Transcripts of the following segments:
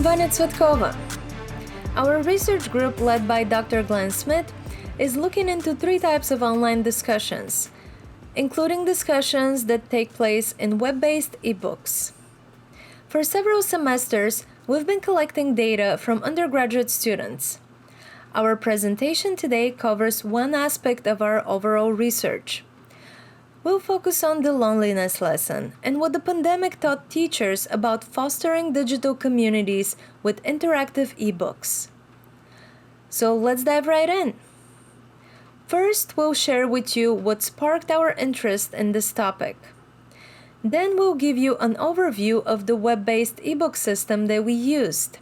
Vanya Tsvetkova. Our research group, led by Dr. Glenn Smith, is looking into 3 types of online discussions, including discussions that take place in web-based ebooks. For several semesters, we've been collecting data from undergraduate students. Our presentation today covers one aspect of our overall research. We'll focus on the loneliness lesson and what the pandemic taught teachers about fostering digital communities with interactive ebooks. So let's dive right in. First, we'll share with you what sparked our interest in this topic. Then we'll give you an overview of the web-based ebook system that we used.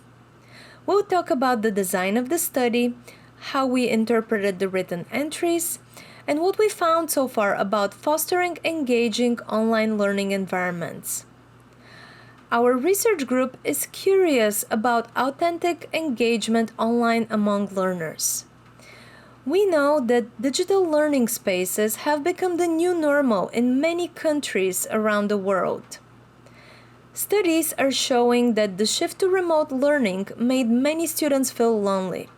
We'll talk about the design of the study, how we interpreted the written entries, and what we found so far about fostering engaging online learning environments. Our research group is curious about authentic engagement online among learners. We know that digital learning spaces have become the new normal in many countries around the world. Studies are showing that the shift to remote learning made many students feel lonely.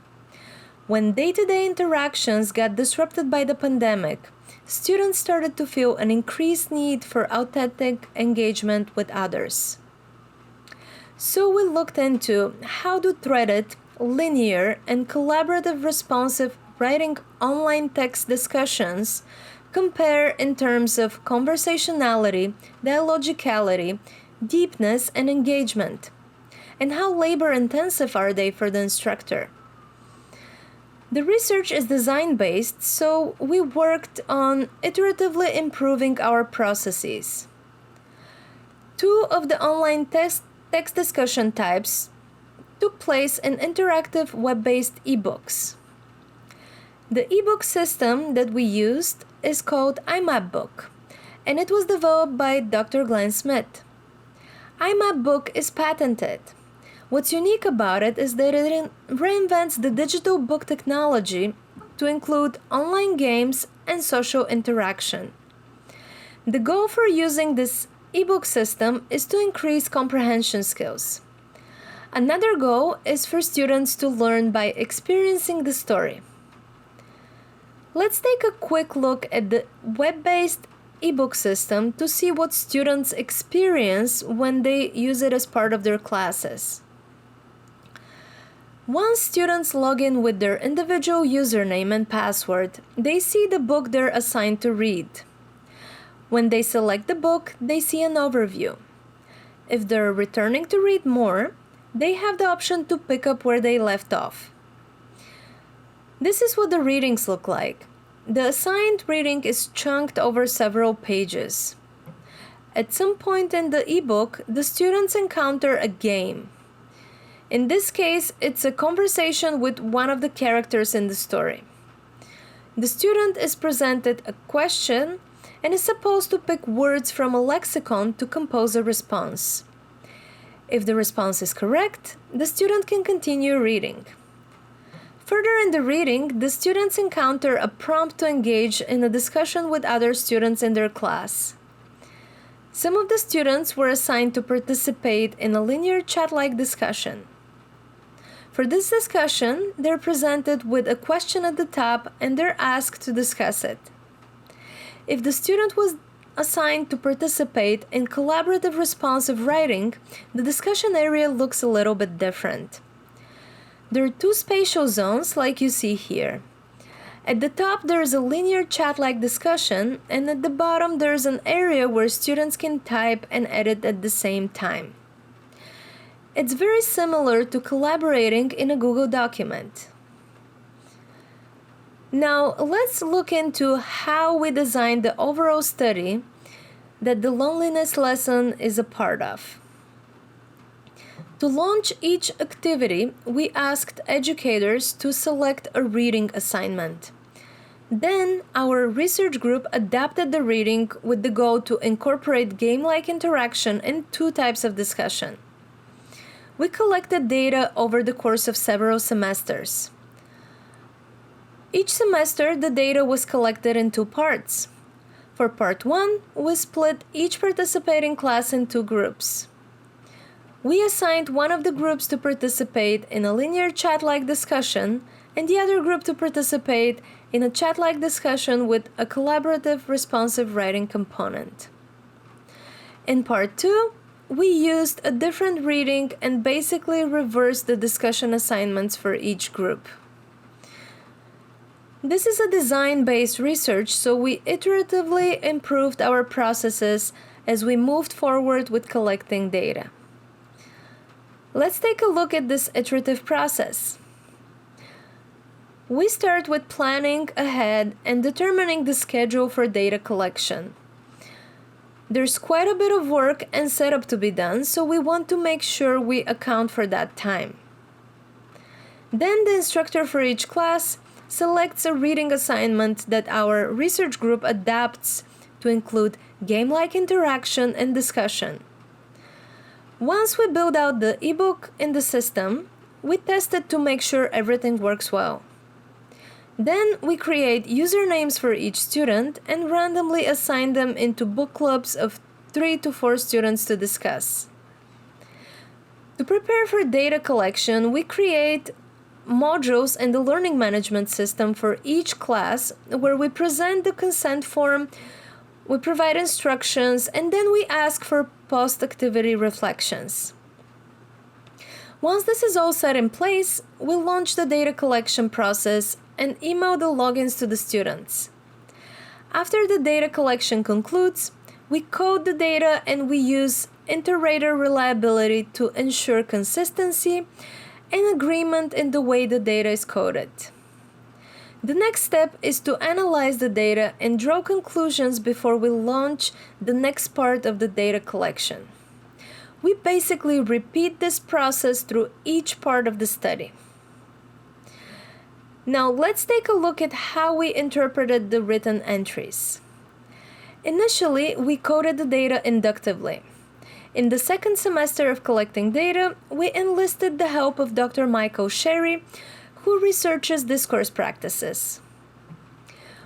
When day-to-day interactions got disrupted by the pandemic, students started to feel an increased need for authentic engagement with others. So we looked into how do threaded, linear, and collaborative responsive writing online text discussions compare in terms of conversationality, dialogicality, deepness, and engagement, and how labor-intensive are they for the instructor. The research is design-based, so we worked on iteratively improving our processes. 2 of the online text discussion types took place in interactive web-based ebooks. The ebook system that we used is called iMapBook, and it was developed by Dr. Glenn Smith. iMapBook is patented. What's unique about it is that it reinvents the digital book technology to include online games and social interaction. The goal for using this ebook system is to increase comprehension skills. Another goal is for students to learn by experiencing the story. Let's take a quick look at the web-based ebook system to see what students experience when they use it as part of their classes. Once students log in with their individual username and password, they see the book they're assigned to read. When they select the book, they see an overview. If they're returning to read more, they have the option to pick up where they left off. This is what the readings look like. The assigned reading is chunked over several pages. At some point in the ebook, the students encounter a game. In this case, it's a conversation with one of the characters in the story. The student is presented a question and is supposed to pick words from a lexicon to compose a response. If the response is correct, the student can continue reading. Further in the reading, the students encounter a prompt to engage in a discussion with other students in their class. Some of the students were assigned to participate in a linear chat-like discussion. For this discussion, they're presented with a question at the top and they're asked to discuss it. If the student was assigned to participate in collaborative responsive writing, the discussion area looks a little bit different. There are 2 spatial zones like you see here. At the top there is a linear chat-like discussion, and at the bottom there is an area where students can type and edit at the same time. It's very similar to collaborating in a Google document. Now let's look into how we designed the overall study that the loneliness lesson is a part of. To launch each activity, we asked educators to select a reading assignment. Then, our research group adapted the reading with the goal to incorporate game-like interaction in 2 types of discussion. We collected data over the course of several semesters. Each semester, the data was collected in 2 parts. For part 1, we split each participating class in 2 groups. We assigned one of the groups to participate in a linear chat-like discussion and the other group to participate in a chat-like discussion with a collaborative responsive writing component. In part 2, we used a different reading and basically reversed the discussion assignments for each group. This is a design-based research, so we iteratively improved our processes as we moved forward with collecting data. Let's take a look at this iterative process. We start with planning ahead and determining the schedule for data collection. There's quite a bit of work and setup to be done, so we want to make sure we account for that time. Then the instructor for each class selects a reading assignment that our research group adapts to include game-like interaction and discussion. Once we build out the ebook in the system, we test it to make sure everything works well. Then we create usernames for each student and randomly assign them into book clubs of 3 to 4 students to discuss. To prepare for data collection, we create modules in the learning management system for each class where we present the consent form, we provide instructions, and then we ask for post-activity reflections. Once this is all set in place, we launch the data collection process and email the logins to the students. After the data collection concludes, we code the data and we use inter-rater reliability to ensure consistency and agreement in the way the data is coded. The next step is to analyze the data and draw conclusions before we launch the next part of the data collection. We basically repeat this process through each part of the study. Now let's take a look at how we interpreted the written entries. Initially, we coded the data inductively. In the second semester of collecting data, we enlisted the help of Dr. Michael Sherry, who researches discourse practices.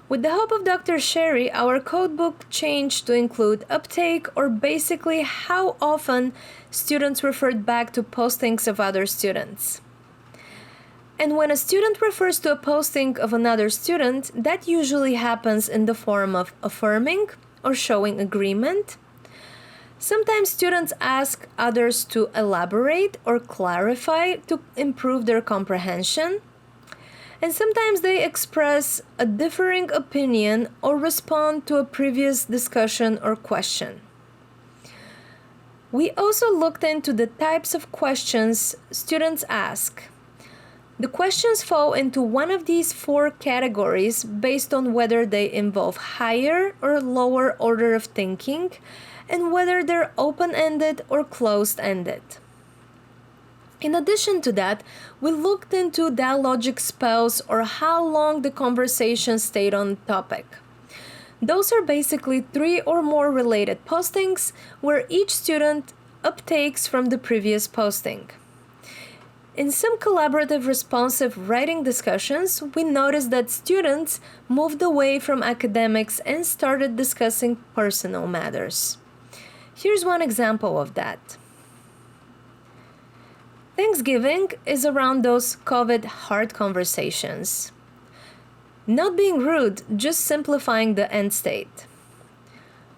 With the help of Dr. Sherry, our codebook changed to include uptake, or basically how often students referred back to postings of other students. And when a student refers to a posting of another student, that usually happens in the form of affirming or showing agreement. Sometimes students ask others to elaborate or clarify to improve their comprehension. And sometimes they express a differing opinion or respond to a previous discussion or question. We also looked into the types of questions students ask. The questions fall into one of these 4 categories based on whether they involve higher or lower order of thinking and whether they're open-ended or closed-ended. In addition to that, we looked into dialogic spells, or how long the conversation stayed on topic. Those are basically 3 or more related postings where each student uptakes from the previous posting. In some collaborative responsive writing discussions, we noticed that students moved away from academics and started discussing personal matters. Here's one example of that. Thanksgiving is around those COVID hard conversations. Not being rude, just simplifying the end state.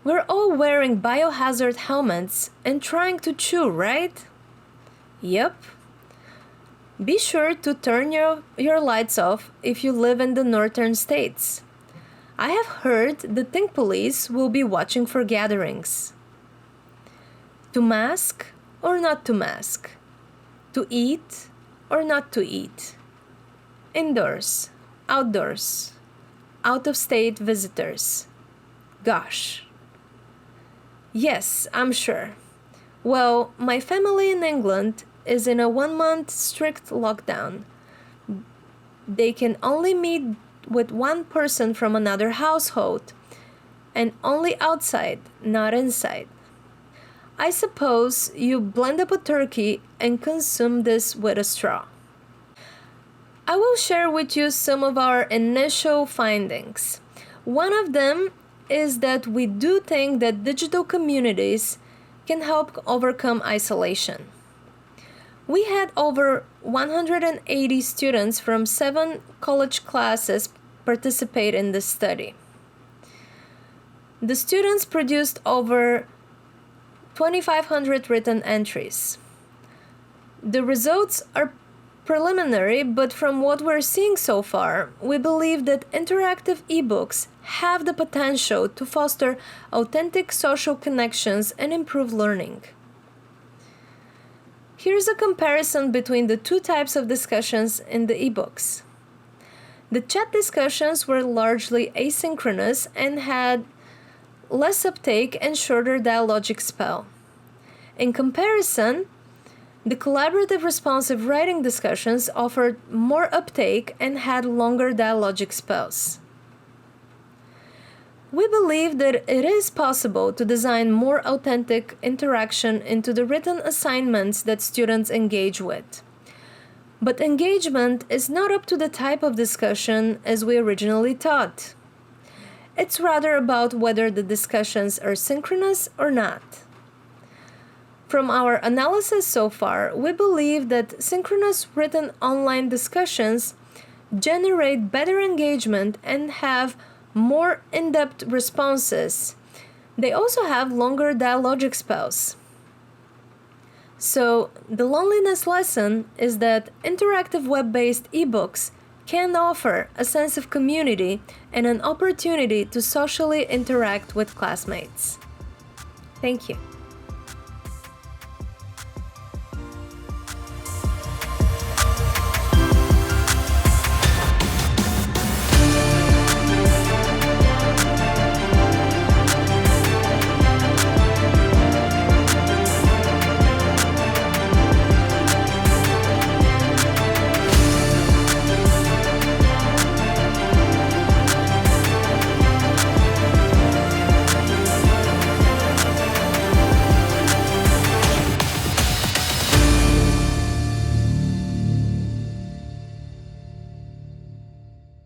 We're all wearing biohazard helmets and trying to chew, right? Yep. Be sure to turn your lights off if you live in the northern states. I have heard the Think Police will be watching for gatherings. To mask or not to mask? To eat or not to eat? Indoors, outdoors, out-of-state visitors. Gosh. Yes, I'm sure. Well, my family in England is in a 1-month strict lockdown. They can only meet with one person from another household, and only outside, not inside. I suppose you blend up a turkey and consume this with a straw. I will share with you some of our initial findings. One of them is that we do think that digital communities can help overcome isolation. We had over 180 students from 7 college classes participate in this study. The students produced over 2,500 written entries. The results are preliminary, but from what we're seeing so far, we believe that interactive ebooks have the potential to foster authentic social connections and improve learning. Here's a comparison between the two types of discussions in the ebooks. The chat discussions were largely asynchronous and had less uptake and shorter dialogic spell. In comparison, the collaborative responsive writing discussions offered more uptake and had longer dialogic spells. We believe that it is possible to design more authentic interaction into the written assignments that students engage with. But engagement is not up to the type of discussion as we originally thought. It's rather about whether the discussions are synchronous or not. From our analysis so far, we believe that synchronous written online discussions generate better engagement and have more in-depth responses. They also have longer dialogic spells. So, the loneliness lesson is that interactive web-based ebooks can offer a sense of community and an opportunity to socially interact with classmates. Thank you.